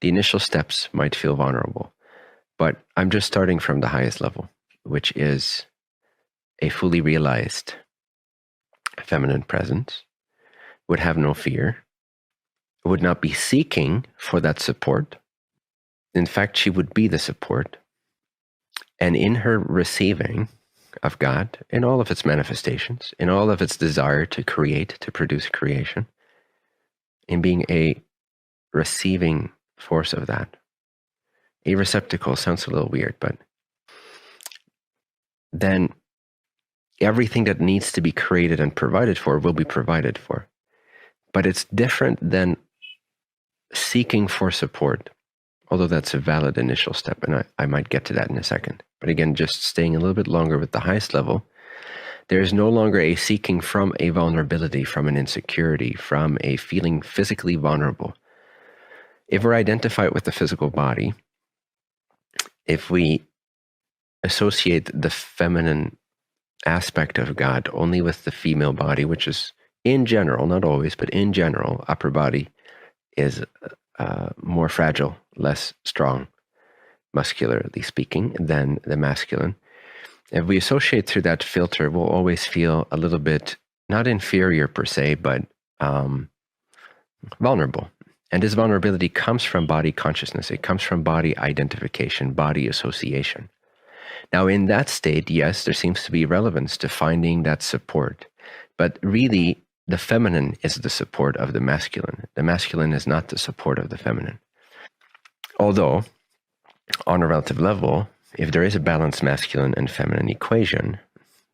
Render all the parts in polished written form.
The initial steps might feel vulnerable, but I'm just starting from the highest level, which is a fully realized feminine presence, would have no fear, would not be seeking for that support. In fact, she would be the support. And in her receiving of God, in all of its manifestations, in all of its desire to create, to produce creation, in being a receiving force of that. A receptacle sounds a little weird, but then everything that needs to be created and provided for will be provided for. But it's different than seeking for support, although that's a valid initial step, and I might get to that in a second. But again, just staying a little bit longer with the highest level, there is no longer a seeking from a vulnerability, from an insecurity, from a feeling physically vulnerable. If we identify it with the physical body, if we associate the feminine aspect of God only with the female body, which is in general, not always, but in general, upper body is more fragile, less strong, muscularly speaking, than the masculine. If we associate through that filter, we'll always feel a little bit, not inferior per se, but vulnerable. And this vulnerability comes from body consciousness. It comes from body identification, body association. Now, in that state, yes, there seems to be relevance to finding that support. But really, the feminine is the support of the masculine. The masculine is not the support of the feminine. Although, on a relative level, if there is a balanced masculine and feminine equation,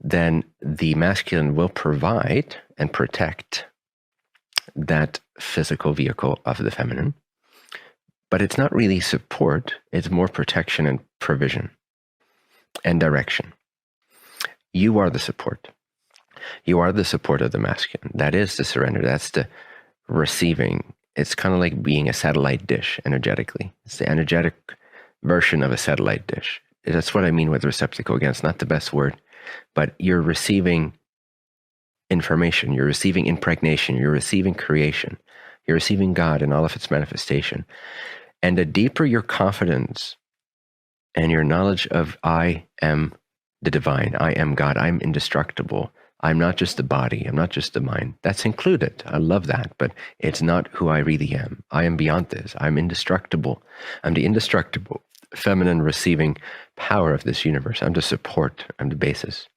then the masculine will provide and protect that physical vehicle of the feminine. But it's not really support, it's more protection and provision and direction. You are the support. You are the support of the masculine. That is the surrender. That's the receiving. It's kind of like being a satellite dish energetically. It's the energetic version of a satellite dish. That's what I mean with receptacle. Again, it's not the best word, but you're receiving information. You're receiving impregnation. You're receiving creation. You're receiving God in all of its manifestation. And the deeper your confidence and your knowledge of I am the divine, I am God, I'm indestructible, I'm not just the body, I'm not just the mind. That's included. I love that, but it's not who I really am. I am beyond this. I'm indestructible. I'm the indestructible, feminine receiving power of this universe. I'm the support. I'm the basis.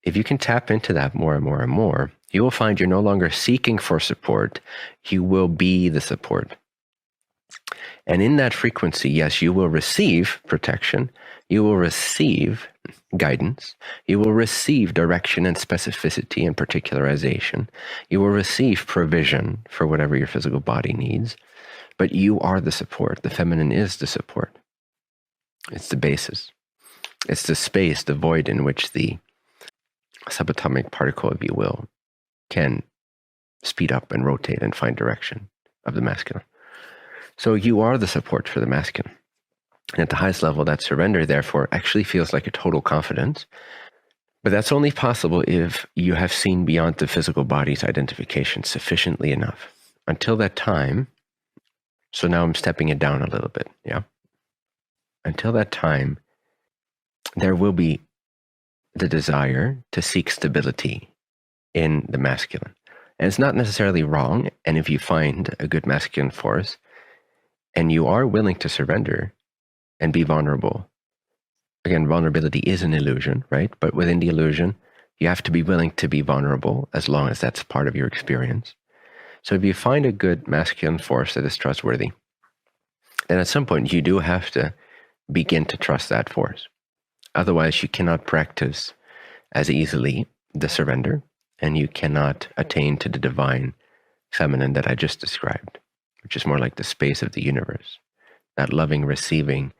If you can tap into that more and more and more, you will find you're no longer seeking for support. You will be the support. And in that frequency, yes, you will receive protection. You will receive guidance. You will receive direction and specificity and particularization. You will receive provision for whatever your physical body needs. But you are the support. The feminine is the support. It's the basis. It's the space, the void in which the subatomic particle, if you will, can speed up and rotate and find direction of the masculine. So you are the support for the masculine. And at the highest level, that surrender, therefore, actually feels like a total confidence. But that's only possible if you have seen beyond the physical body's identification sufficiently enough. Until that time, so now I'm stepping it down a little bit, yeah? Until that time, there will be the desire to seek stability in the masculine. And it's not necessarily wrong. And if you find a good masculine force and you are willing to surrender and be vulnerable, again, vulnerability is an illusion, right? But within the illusion, you have to be willing to be vulnerable as long as that's part of your experience. So if you find a good masculine force that is trustworthy, then at some point you do have to begin to trust that force. Otherwise, you cannot practice as easily the surrender, and you cannot attain to the divine feminine that I just described, which is more like the space of the universe, that loving, receiving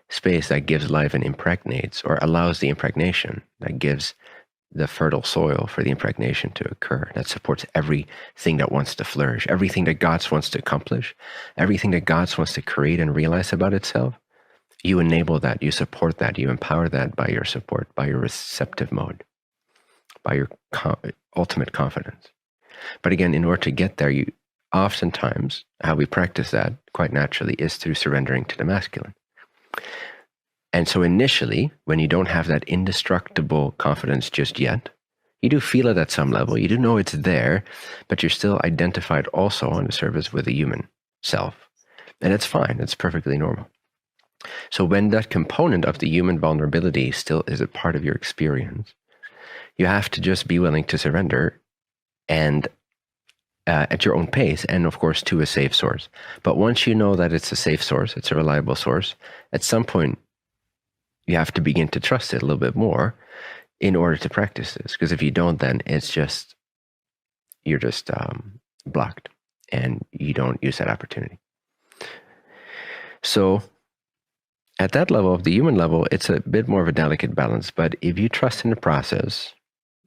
space that gives life and impregnates, or allows the impregnation, that gives the fertile soil for the impregnation to occur, that supports everything that wants to flourish, everything that God wants to accomplish, everything that God wants to create and realize about itself. You enable that, you support that, you empower that by your support, by your receptive mode, by your ultimate confidence. But again, in order to get there, oftentimes how we practice that quite naturally is through surrendering to the masculine. And so initially, when you don't have that indestructible confidence just yet, you do feel it at some level. You do know it's there, but you're still identified also on the surface with a human self. And it's fine. It's perfectly normal. So when that component of the human vulnerability still is a part of your experience, you have to just be willing to surrender and at your own pace, and of course to a safe source. But once you know that it's a safe source, it's a reliable source, at some point you have to begin to trust it a little bit more in order to practice this. Because if you don't, then you're just blocked and you don't use that opportunity. So at that level, of the human level, it's a bit more of a delicate balance. But if you trust in the process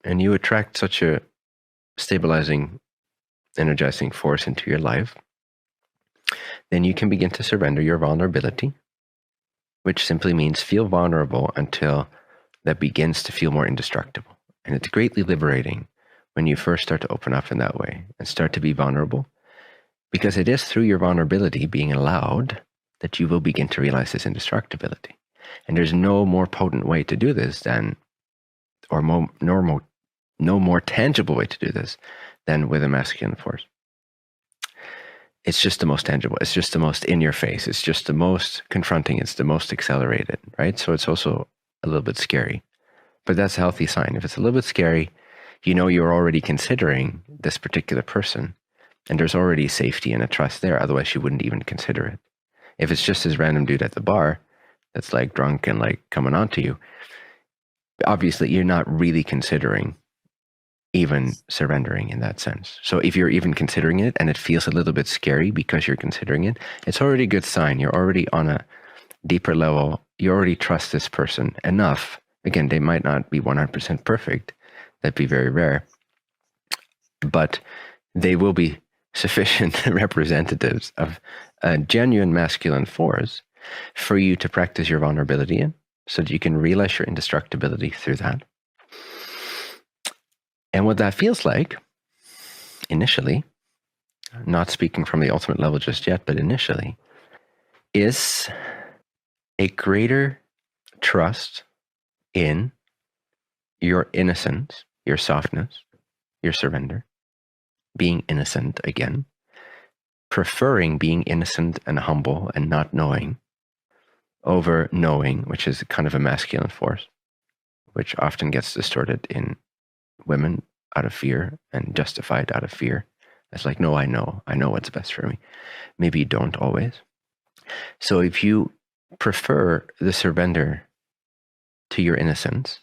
and you attract such a stabilizing, energizing force into your life, then you can begin to surrender your vulnerability, which simply means feel vulnerable until that begins to feel more indestructible. And it's greatly liberating when you first start to open up in that way and start to be vulnerable, because it is through your vulnerability being allowed that you will begin to realize this indestructibility. And there's no more potent way to do this than, or no more tangible way to do this than with a masculine force. It's just the most tangible. It's just the most in your face. It's just the most confronting. It's the most accelerated, right? So it's also a little bit scary, but that's a healthy sign. If it's a little bit scary, you know you're already considering this particular person, and there's already safety and a trust there. Otherwise, you wouldn't even consider it. If it's just this random dude at the bar that's like drunk and like coming on to you, obviously you're not really considering even surrendering in that sense. So if you're even considering it and it feels a little bit scary because you're considering it, it's already a good sign. You're already on a deeper level. You already trust this person enough. Again, they might not be 100% perfect. That'd be very rare. But they will be sufficient representatives of a genuine masculine force for you to practice your vulnerability in, so that you can realize your indestructibility through that. And what that feels like initially, not speaking from the ultimate level just yet, but initially, is a greater trust in your innocence, your softness, your surrender, being innocent again, preferring being innocent and humble and not knowing over knowing, which is kind of a masculine force, which often gets distorted in women out of fear and justified out of fear. It's like, no, I know what's best for me. Maybe you don't always. So if you prefer the surrender to your innocence,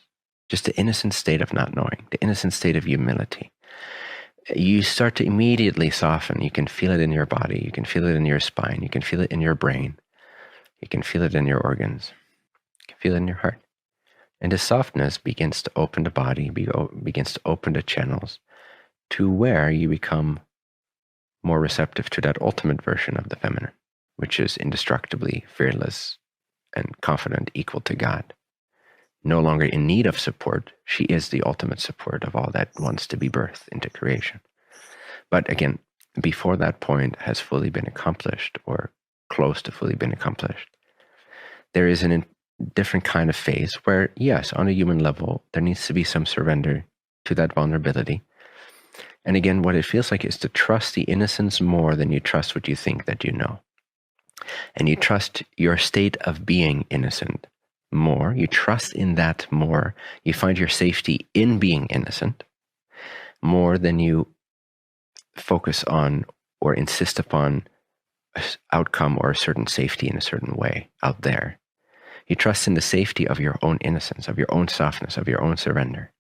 just the innocent state of not knowing, the innocent state of humility, you start to immediately soften. You can feel it in your body. You can feel it in your spine. You can feel it in your brain. You can feel it in your organs. You can feel it in your heart. And the softness begins to open the body, begins to open the channels to where you become more receptive to that ultimate version of the feminine, which is indestructibly fearless and confident, equal to God. No longer in need of support. She is the ultimate support of all that wants to be birthed into creation. But again, before that point has fully been accomplished or close to fully been accomplished, there is a different kind of phase where, yes, on a human level, there needs to be some surrender to that vulnerability. And again, what it feels like is to trust the innocence more than you trust what you think that you know. And you trust your state of being innocent more. You trust in that more. You find your safety in being innocent more than you focus on or insist upon an outcome or a certain safety in a certain way out there. You trust in the safety of your own innocence, of your own softness, of your own surrender.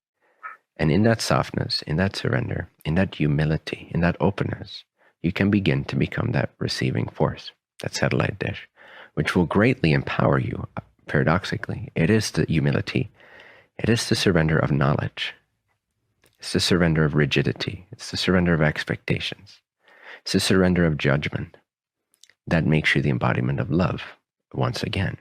And in that softness, in that surrender, in that humility, in that openness, you can begin to become that receiving force, that satellite dish, which will greatly empower you. Paradoxically, it is the humility. It is the surrender of knowledge. It's the surrender of rigidity. It's the surrender of expectations. It's the surrender of judgment that makes you the embodiment of love once again.